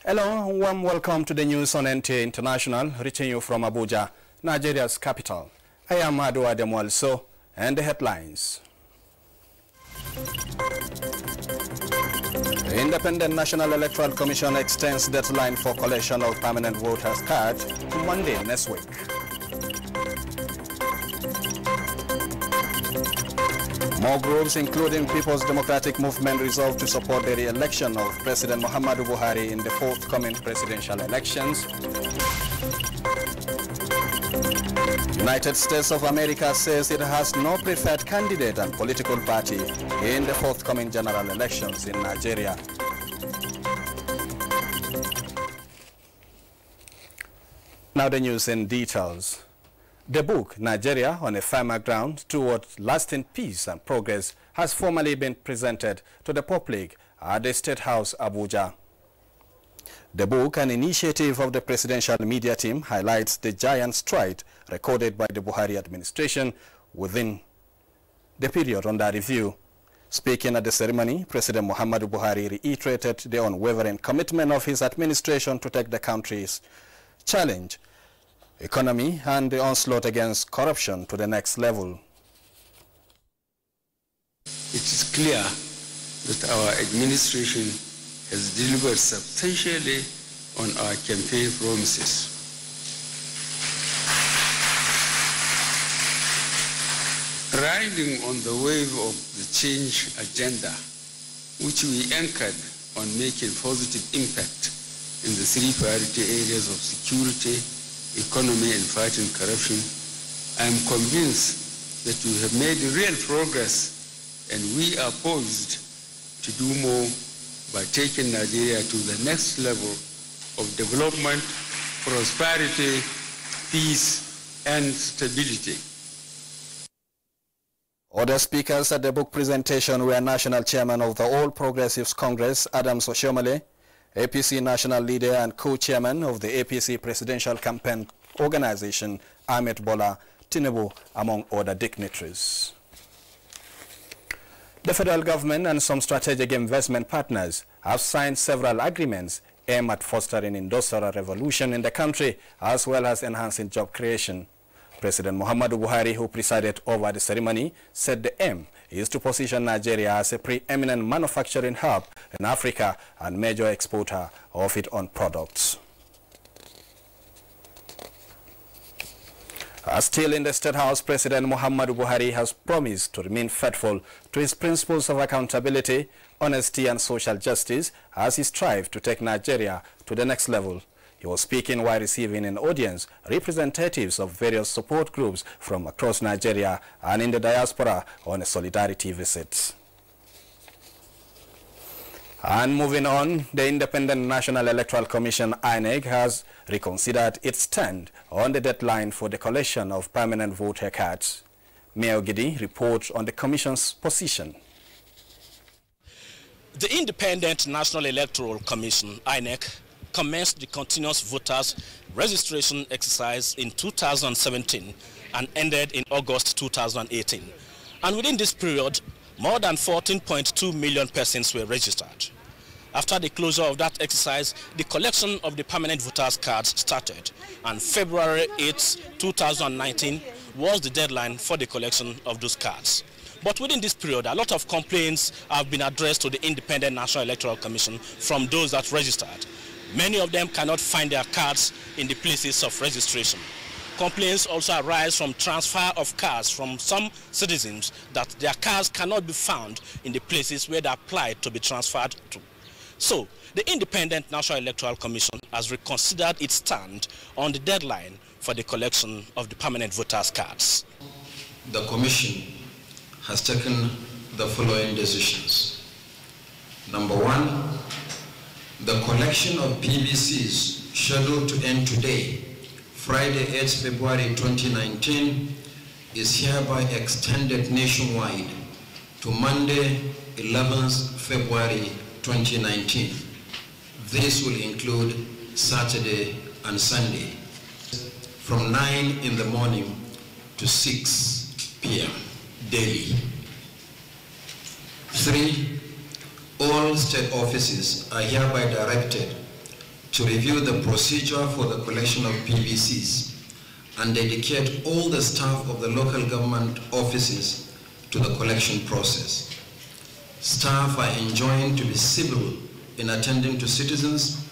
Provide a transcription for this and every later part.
Hello, warm welcome to the news on NTA International, reaching you from Abuja, Nigeria's capital. I am Adu Ademwalso, and the headlines. The Independent National Electoral Commission extends deadline for collection of permanent voters' cards to Monday next week. More groups, including People's Democratic Movement, resolved to support the re-election of President Muhammadu Buhari in the forthcoming presidential elections. United States of America says it has no preferred candidate and political party in the forthcoming general elections in Nigeria. Now the news in details. The book, Nigeria on a Firmer Ground Toward Lasting Peace and Progress, has formally been presented to the public at the State House, Abuja. The book, an initiative of the presidential media team, highlights the giant stride recorded by the Buhari administration within the period under review. Speaking at the ceremony, President Muhammadu Buhari reiterated the unwavering commitment of his administration to take the country's challenge, economy, and the onslaught against corruption to the next level. It is clear that our administration has delivered substantially on our campaign promises. Riding on the wave of the change agenda, which we anchored on making positive impact in the three priority areas of security, economy, and fighting corruption, I am convinced that we have made real progress and we are poised to do more by taking Nigeria to the next level of development, prosperity, peace, and stability. Other speakers at the book presentation were National Chairman of the All Progressives Congress, Adams Oshiomhole, APC National Leader and Co-Chairman of the APC Presidential Campaign Organization, Ahmed Bola Tinubu, among other dignitaries. The federal government and some strategic investment partners have signed several agreements aimed at fostering industrial revolution in the country as well as enhancing job creation. President Muhammadu Buhari, who presided over the ceremony, said the aim is to position Nigeria as a preeminent manufacturing hub in Africa and major exporter of its own products. Still in the State House, President Muhammadu Buhari has promised to remain faithful to his principles of accountability, honesty, and social justice as he strives to take Nigeria to the next level. He was speaking while receiving an audience representatives of various support groups from across Nigeria and in the diaspora on a solidarity visit. And moving on, the Independent National Electoral Commission, INEC, has reconsidered its stand on the deadline for the collection of permanent voter cards. Mayor Gidi reports on the Commission's position. The Independent National Electoral Commission, INEC, commenced the continuous voters registration exercise in 2017 and ended in August 2018. And within this period, more than 14.2 million persons were registered. After the closure of that exercise, the collection of the permanent voters cards started, and February 8, 2019 was the deadline for the collection of those cards. But within this period, a lot of complaints have been addressed to the Independent National Electoral Commission from those that registered. Many of them cannot find their cards in the places of registration. Complaints also arise from transfer of cards from some citizens that their cards cannot be found in the places where they applied to be transferred to. So, the Independent National Electoral Commission has reconsidered its stand on the deadline for the collection of the permanent voters' cards. The Commission has taken the following decisions. Number one, the collection of PVCs scheduled to end today, Friday 8 February 2019, is hereby extended nationwide to Monday 11th February 2019. This will include Saturday and Sunday from 9 in the morning to 6 p.m. daily. 3. All state offices are hereby directed to review the procedure for the collection of PVCs and dedicate all the staff of the local government offices to the collection process. Staff are enjoined to be civil in attending to citizens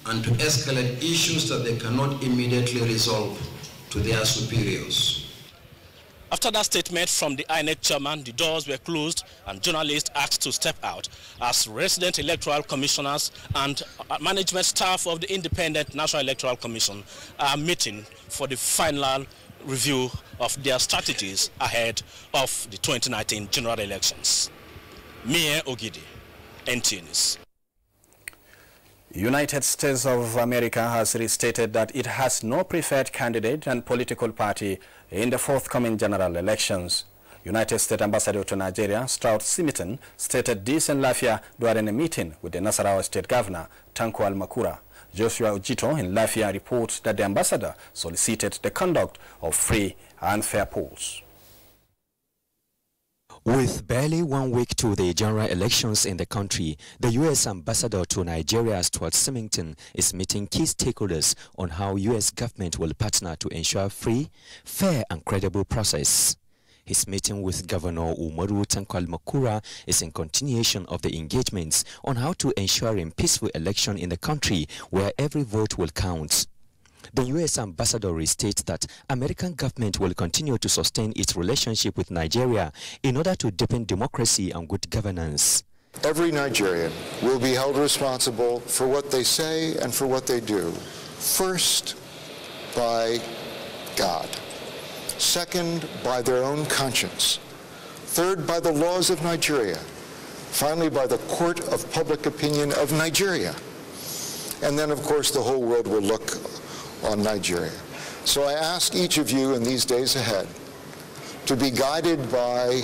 and to escalate issues that they cannot immediately resolve to their superiors. After that statement from the INEC chairman, the doors were closed and journalists asked to step out as resident electoral commissioners and management staff of the Independent National Electoral Commission are meeting for the final review of their strategies ahead of the 2019 general elections. Mie Ogidi, NTA News. United States of America has restated that it has no preferred candidate and political party in the forthcoming general elections. United States Ambassador to Nigeria, Stroud Simiton, stated this in Lafia during a meeting with the Nasarawa State Governor, Tanko Almakura. Joshua Ojito in Lafia reports that the ambassador solicited the conduct of free and fair polls. With barely 1 week to the general elections in the country, the U.S. ambassador to Nigeria, Stuart Symington, is meeting key stakeholders on how U.S. government will partner to ensure free, fair and credible process. His meeting with Governor Umaru Tanko Almakura is in continuation of the engagements on how to ensure a peaceful election in the country where every vote will count. The U.S. ambassador restates that American government will continue to sustain its relationship with Nigeria in order to deepen democracy and good governance. Every Nigerian will be held responsible for what they say and for what they do. First, by God. Second, by their own conscience. Third, by the laws of Nigeria. Finally, by the court of public opinion of Nigeria. And then, of course, the whole world will look on Nigeria. So I ask each of you in these days ahead to be guided by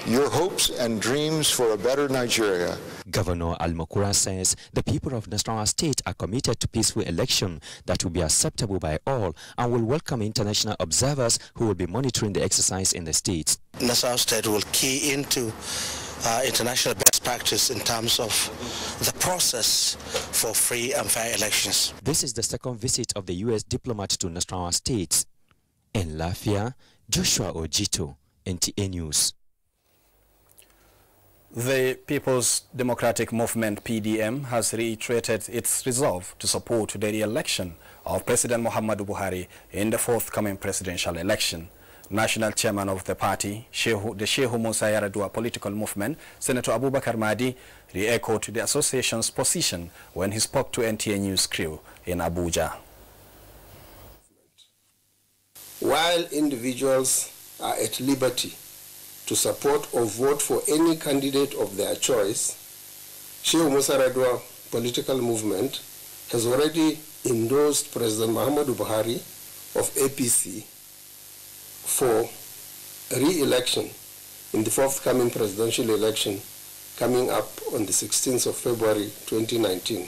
your hopes and dreams for a better Nigeria. Governor Almakura says the people of Nasarawa State are committed to peaceful election that will be acceptable by all and will welcome international observers who will be monitoring the exercise in the state. Nasarawa State will key into international best practice in terms of the process for free and fair elections. This is the second visit of the U.S. diplomat to Nasarawa State. In Lafia, Joshua Ojito, NTA News. The People's Democratic Movement, PDM, has reiterated its resolve to support the re-election of President Muhammadu Buhari in the forthcoming presidential election. National chairman of the party, the Shehu Musa Yaradua political movement, Senator Abubakar Mahdi, re-echoed the association's position when he spoke to NTA News crew in Abuja. While individuals are at liberty to support or vote for any candidate of their choice, Shehu Musa Yaradua political movement has already endorsed President Muhammadu Buhari of APC for re-election in the forthcoming presidential election coming up on the 16th of February 2019.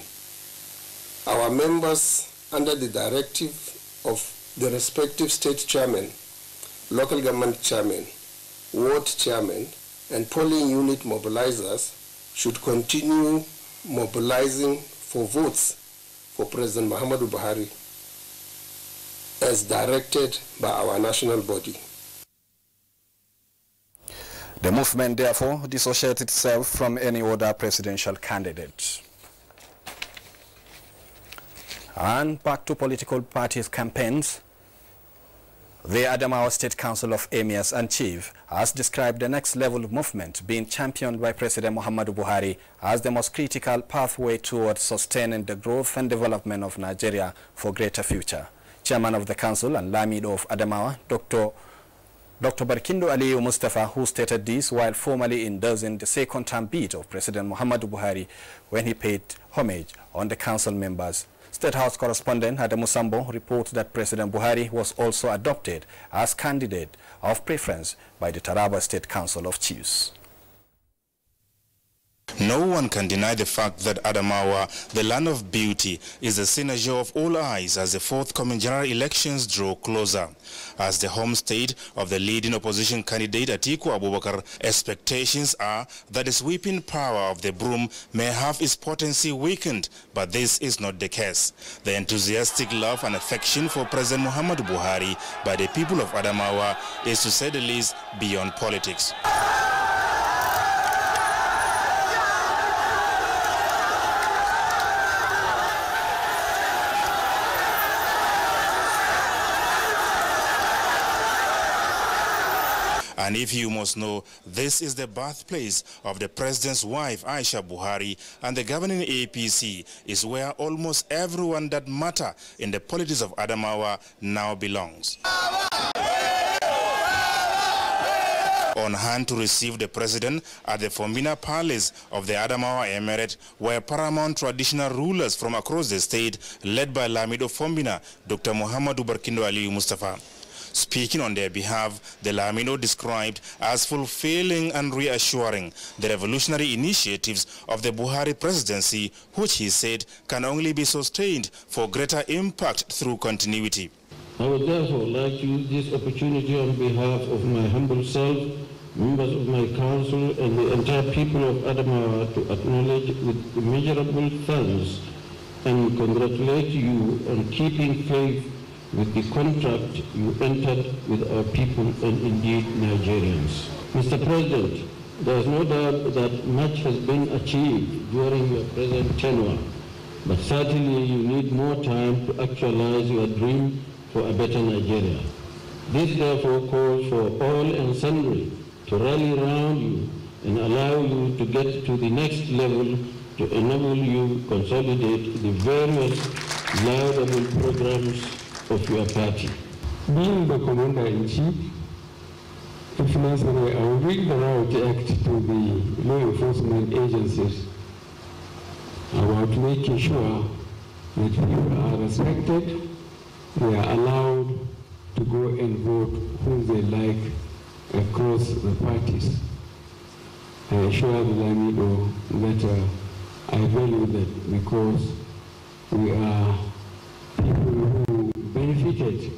Our members, under the directive of the respective state chairman, local government chairman, ward chairman, and polling unit mobilizers, should continue mobilizing for votes for President Muhammadu Buhari as directed by our national body. The movement therefore dissociates itself from any other presidential candidate. And back to political parties' campaigns. The Adamawa State Council of Emirs and Chief has described the next level movement being championed by President Muhammadu Buhari as the most critical pathway towards sustaining the growth and development of Nigeria for greater future. Chairman of the Council and Lamido of Adamawa, Dr. Barkindo Aliyu Mustafa, who stated this while formally endorsing the second-term bid of President Muhammadu Buhari when he paid homage on the council members. State House correspondent Adamu Sambo reports that President Buhari was also adopted as candidate of preference by the Taraba State Council of Chiefs. No one can deny the fact that Adamawa, the land of beauty, is the cynosure of all eyes as the forthcoming general elections draw closer. As the home state of the leading opposition candidate Atiku Abubakar, expectations are that the sweeping power of the broom may have its potency weakened, but this is not the case. The enthusiastic love and affection for President Muhammadu Buhari by the people of Adamawa is, to say the least, beyond politics. And if you must know, this is the birthplace of the president's wife, Aisha Buhari, and the governing APC is where almost everyone that matter in the politics of Adamawa now belongs. On hand to receive the president at the Fombina Palace of the Adamawa Emirate were paramount traditional rulers from across the state, led by Lamido Fombina, Dr. Muhammadu Barkindo Aliyu Mustafa. Speaking on their behalf, the Lamido described as fulfilling and reassuring the revolutionary initiatives of the Buhari presidency, which he said can only be sustained for greater impact through continuity. I would therefore like to use this opportunity on behalf of my humble self, members of my council, and the entire people of Adamawa to acknowledge with immeasurable thanks and congratulate you on keeping faith with the contract you entered with our people and indeed Nigerians. Mr. President, there is no doubt that much has been achieved during your present tenure, but certainly you need more time to actualize your dream for a better Nigeria. This therefore calls for all and sundry to rally around you and allow you to get to the next level to enable you consolidate the various laudable programs of your party. Being the Commander-in-Chief, if necessary, I will bring the Route Act to the law enforcement agencies about making sure that people are respected, they are allowed to go and vote whom they like across the parties. I assure the Lamido that I value that because we are people who benefited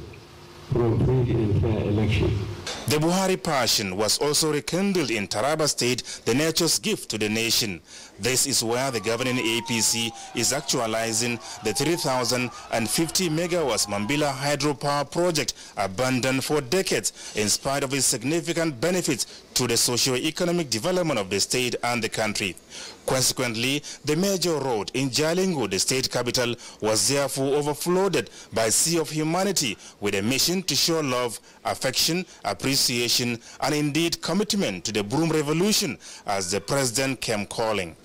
from free and fair election. The Buhari passion was also rekindled in Taraba State, the nature's gift to the nation. This is where the governing APC is actualizing the 3,050 megawatts Mambila hydropower project abandoned for decades in spite of its significant benefits to the socio-economic development of the state and the country. Consequently, the major road in Jalingo, the state capital, was therefore overflowed by a sea of humanity with a mission to show love, affection, appreciation, and indeed commitment to the Broom Revolution as the president came calling.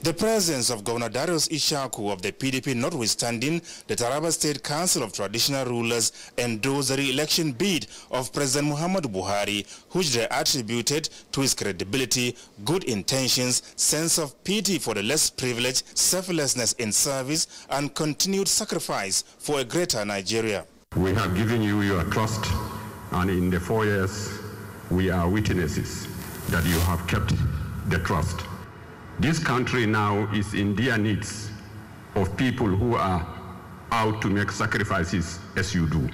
The presence of Governor Darius Ishaku of the PDP notwithstanding, the Taraba State Council of Traditional Rulers endorsed the re-election bid of President Muhammadu Buhari, which they attributed to his credibility, good intentions, sense of pity for the less privileged, selflessness in service, and continued sacrifice for a greater Nigeria. We have given you your trust, and in the 4 years, we are witnesses that you have kept the trust. This country now is in dire needs of people who are out to make sacrifices as you do.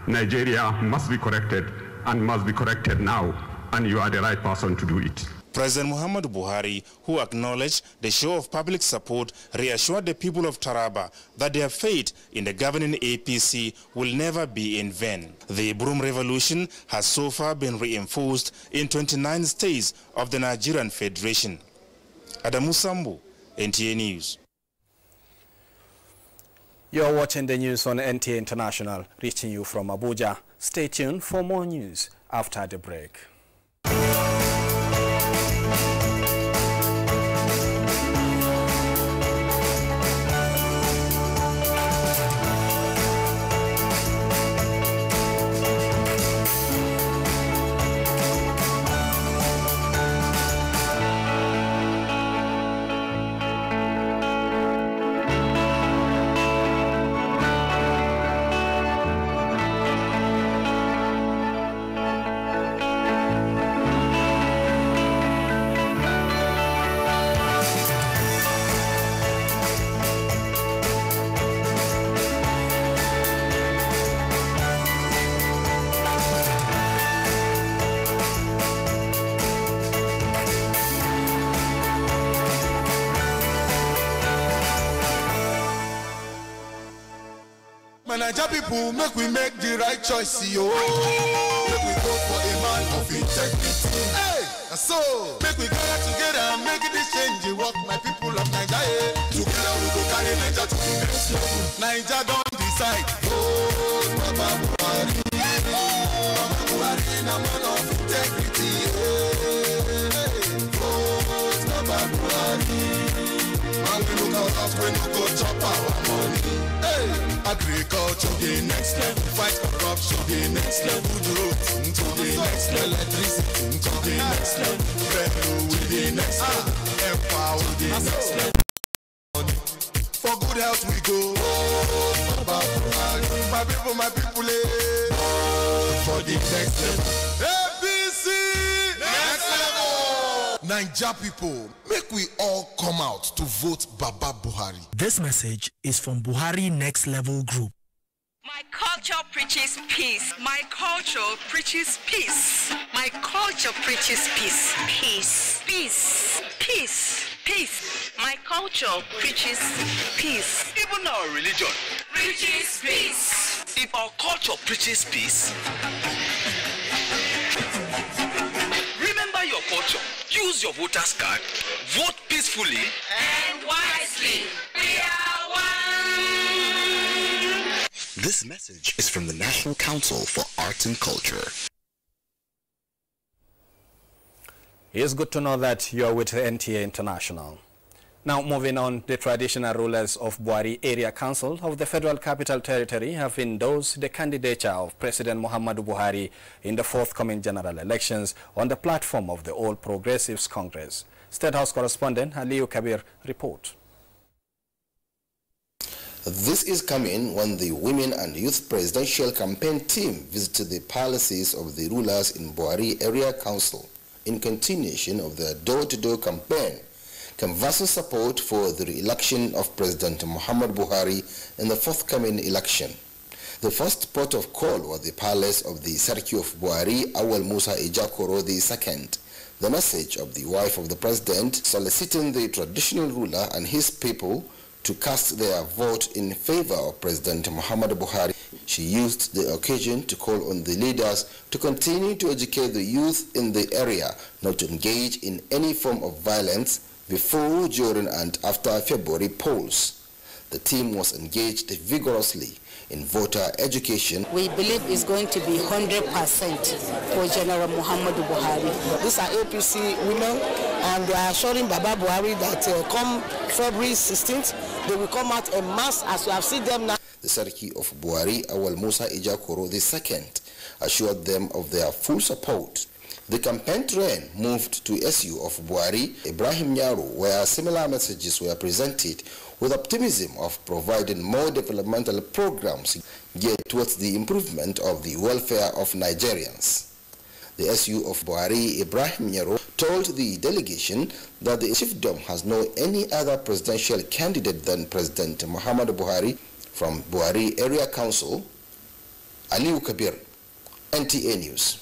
Nigeria must be corrected and must be corrected now, and you are the right person to do it. President Muhammadu Buhari, who acknowledged the show of public support, reassured the people of Taraba that their faith in the governing APC will never be in vain. The Broom Revolution has so far been reinforced in 29 states of the Nigerian Federation. Adamu Sambu, NTA News. You're watching the news on NTA International, reaching you from Abuja. Stay tuned for more news after the break. My Niger people, make we make the right choice, yo. Make we vote for a man of integrity. Hey, so make we gather together and make this change. What my people of Nigeria, together we go carry Niger to the next level. Niger don't decide. Oh, Baba Buhari, Baba Buhari, na man of integrity. Oh, Baba Buhari. And we look out as we no go chop our money. Hey, agriculture the next level, fight corruption the next level, roads to the next level, electricity to the next level, railway the next level, empower the next level. For good health we go. My people, for the next level. ABC next level. Naija people, make we all come out to vote Baba Buhari. This message is from Buhari Next Level Group. My culture preaches peace. My culture preaches peace. My culture preaches peace. Peace. Peace. Peace. Peace. My culture preaches peace. Even our religion preaches peace. If our culture preaches peace, remember your culture. Use your voter's card. Vote peacefully and wisely. We are one. This message is from the National Council for Arts and Culture. It's good to know that you are with NTA International. Now moving on, the traditional rulers of Buhari Area Council of the Federal Capital Territory have endorsed the candidature of President Muhammadu Buhari in the forthcoming general elections on the platform of the All Progressives Congress. State House correspondent Aliyu Kabir reports. This is coming when the Women and Youth Presidential Campaign team visited the palaces of the rulers in Buhari Area Council in continuation of their door-to-door campaign, canvassing support for the re-election of President Muhammad Buhari in the forthcoming election. The first port of call was the palace of the Sarki of Buhari, Awal Musa Ijakoro II, the message of the wife of the president soliciting the traditional ruler and his people to cast their vote in favor of President Muhammad Buhari. She used the occasion to call on the leaders to continue to educate the youth in the area not to engage in any form of violence before, during and after February polls. The team was engaged vigorously in voter education. We believe it's going to be 100% for General Muhammadu Buhari. These are APC women, and they are assuring Baba Buhari that come February 16th, they will come out en masse as we have seen them now. The Sarki of Buhari, Awal Musa Ijakoro II, assured them of their full support. The campaign train moved to SU of Buhari, Ibrahim Nyaro, where similar messages were presented with optimism of providing more developmental programs geared towards the improvement of the welfare of Nigerians. The SU of Buhari, Ibrahim Nyaro, told the delegation that the chiefdom has no any other presidential candidate than President Muhammad Buhari. From Buhari Area Council, Aliyu Kabir, NTA News.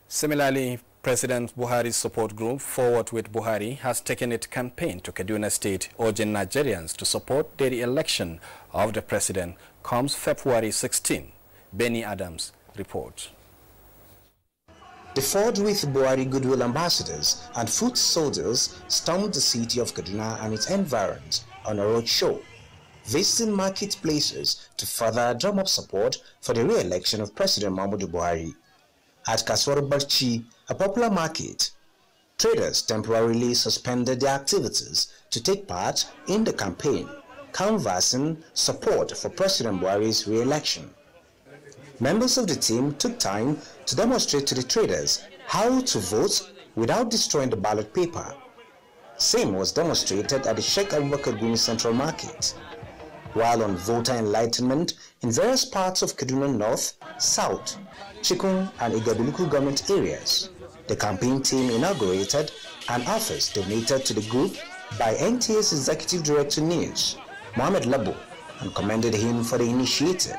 Similarly, President Buhari's support group, Forward with Buhari, has taken its campaign to Kaduna State, urging Nigerians to support the re-election of the president comes February 16. Benny Adams reports. The Forward with Buhari goodwill ambassadors and foot soldiers stormed the city of Kaduna and its environs on a roadshow, visiting marketplaces to further drum up support for the re-election of President Muhammadu Buhari. At Kaswar Barchi, a popular market, traders temporarily suspended their activities to take part in the campaign, canvassing support for President Buhari's re-election. Members of the team took time to demonstrate to the traders how to vote without destroying the ballot paper. Same was demonstrated at the Sheikh Abubakar Gumi Central Market. While on voter enlightenment in various parts of Kaduna North, South, Chikun and Igabiluku government areas, the campaign team inaugurated an office donated to the group by NTA's Executive Director News, Mohamed Labo, and commended him for the initiative.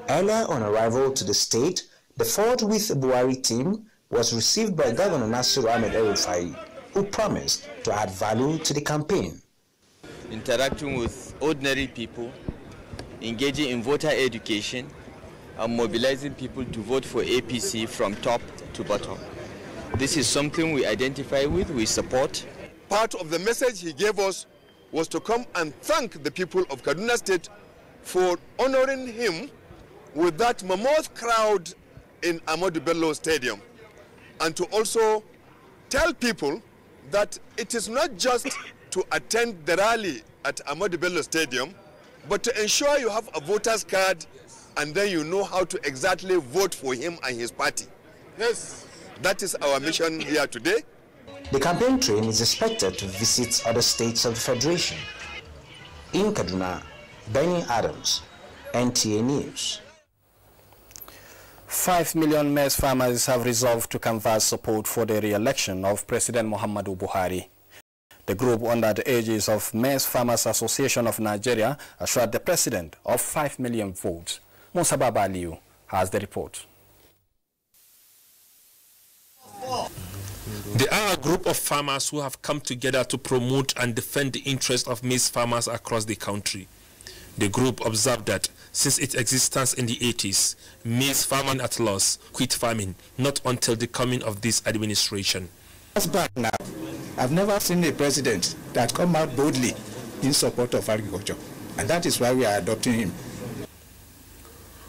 Earlier on arrival to the state, the Forward with Buhari team was received by Governor Nasir Ahmed El-Rufai, who promised to add value to the campaign. Interacting with ordinary people engaging in voter education, and mobilizing people to vote for APC from top to bottom. This is something we identify with, we support. Part of the message he gave us was to come and thank the people of Kaduna State for honoring him with that mammoth crowd in Ahmadu Bello Stadium, and to also tell people that it is not just to attend the rally at Ahmadu Bello Stadium, but to ensure you have a voter's card and then you know how to exactly vote for him and his party. Yes, that is our mission here today. The campaign train is expected to visit other states of the Federation. In Kaduna, Benny Adams, NTA News. 5 million maize farmers have resolved to canvass support for the re-election of President Muhammadu Buhari. The group under the aegis of Maize Farmers Association of Nigeria assured the president of 5 million votes. Musa Baba Aliyu has the report. They are a group of farmers who have come together to promote and defend the interests of maize farmers across the country. The group observed that since its existence in the 80s, maize farming at loss quit farming, not until the coming of this administration. That's back now. I've never seen a president that come out boldly in support of agriculture, and that is why we are adopting him.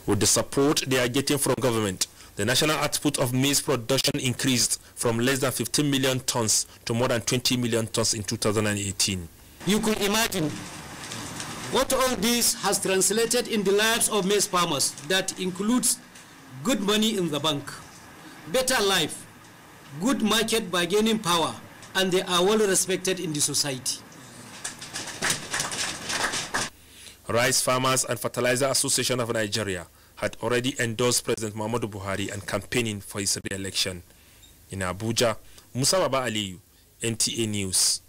With the support they are getting from government, the national output of maize production increased from less than 15 million tons to more than 20 million tons in 2018. You could imagine what all this has translated in the lives of maize farmers. That includes good money in the bank, better life, good market bargaining power, and they are well respected in the society. Rice Farmers and Fertilizer Association of Nigeria had already endorsed President Muhammadu Buhari and campaigning for his re-election. In Abuja, Musa Baba Aliyu, NTA News.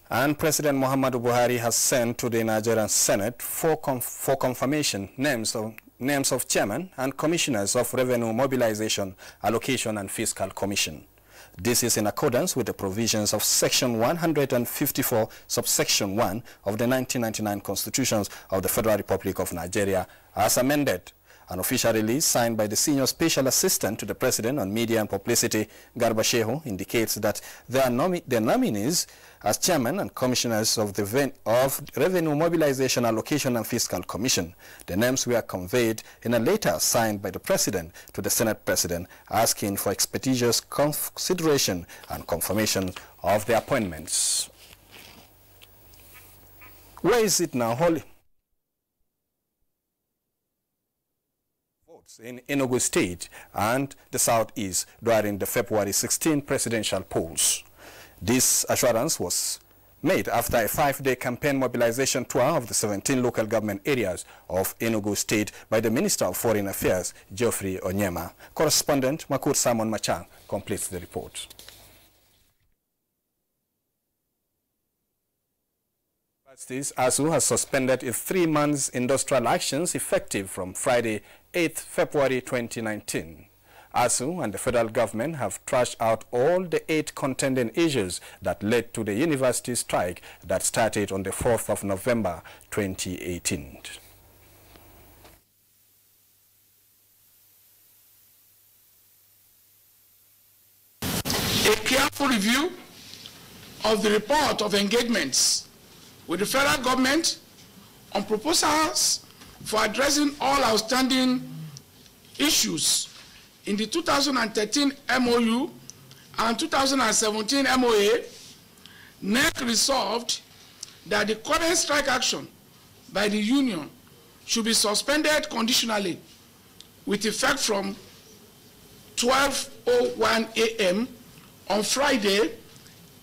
And President Muhammadu Buhari has sent to the Nigerian Senate for confirmation names of chairman and commissioners of Revenue Mobilization, Allocation and Fiscal Commission. This is in accordance with the provisions of Section 154, subsection 1 of the 1999 Constitution of the Federal Republic of Nigeria, as amended. An official release signed by the Senior Special Assistant to the President on Media and Publicity, Garba Shehu, indicates that the nominees as chairman and commissioners of the Revenue Mobilization, Allocation and Fiscal Commission. The names were conveyed in a letter signed by the President to the Senate President, asking for expeditious consideration and confirmation of the appointments. Where is it now, Holly? In Enugu State and the Southeast during the February 16 presidential polls. This assurance was made after a 5-day campaign mobilization tour of the 17 local government areas of Enugu State by the Minister of Foreign Affairs, Geoffrey Onyema. Correspondent Makur Simon Machang completes the report. ASU has suspended its 3 months industrial actions effective from Friday, 8th February 2019. ASU and the federal government have trashed out all the 8 contending issues that led to the university strike that started on the 4th of November 2018. A careful review of the report of engagements with the federal government on proposals for addressing all outstanding issues in the 2013 MOU and 2017 MOA, NEC resolved that the current strike action by the union should be suspended conditionally with effect from 12:01 a.m. on Friday,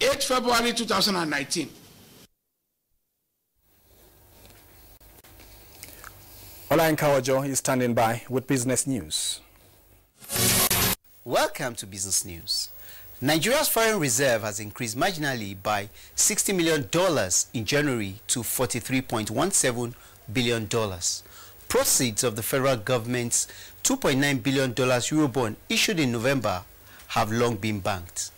8 February 2019. Olain Kawajo is standing by with business news. Welcome to Business News. Nigeria's foreign reserve has increased marginally by $60 million in January to $43.17 billion. Proceeds of the federal government's $2.9 billion Eurobond issued in November have long been banked.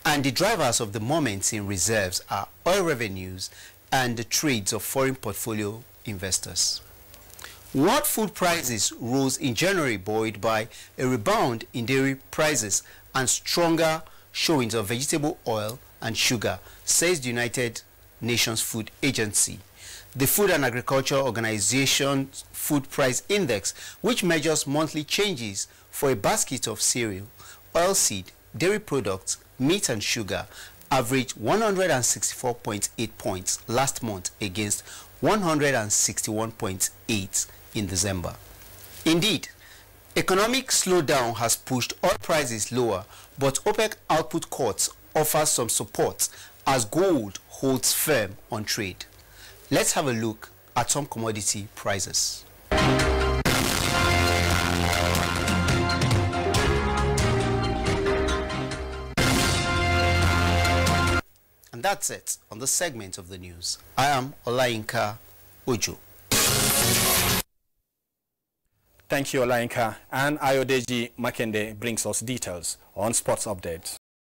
And the drivers of the moment in reserves are oil revenues, and the trades of foreign portfolio investors. World food prices rose in January, buoyed by a rebound in dairy prices and stronger showings of vegetable oil and sugar, says the United Nations Food Agency. The Food and Agriculture Organization's Food Price Index, which measures monthly changes for a basket of cereal, oilseed, dairy products, meat and sugar, averaged 164.8 points last month against 161.8 in December. Indeed, economic slowdown has pushed oil prices lower, but OPEC output cuts offer some support as gold holds firm on trade. Let's have a look at some commodity prices. And that's it on this segment of the news. I am Olayinka Ojo. Thank you, Olayinka. And Ayodeji Makende brings us details on sports updates.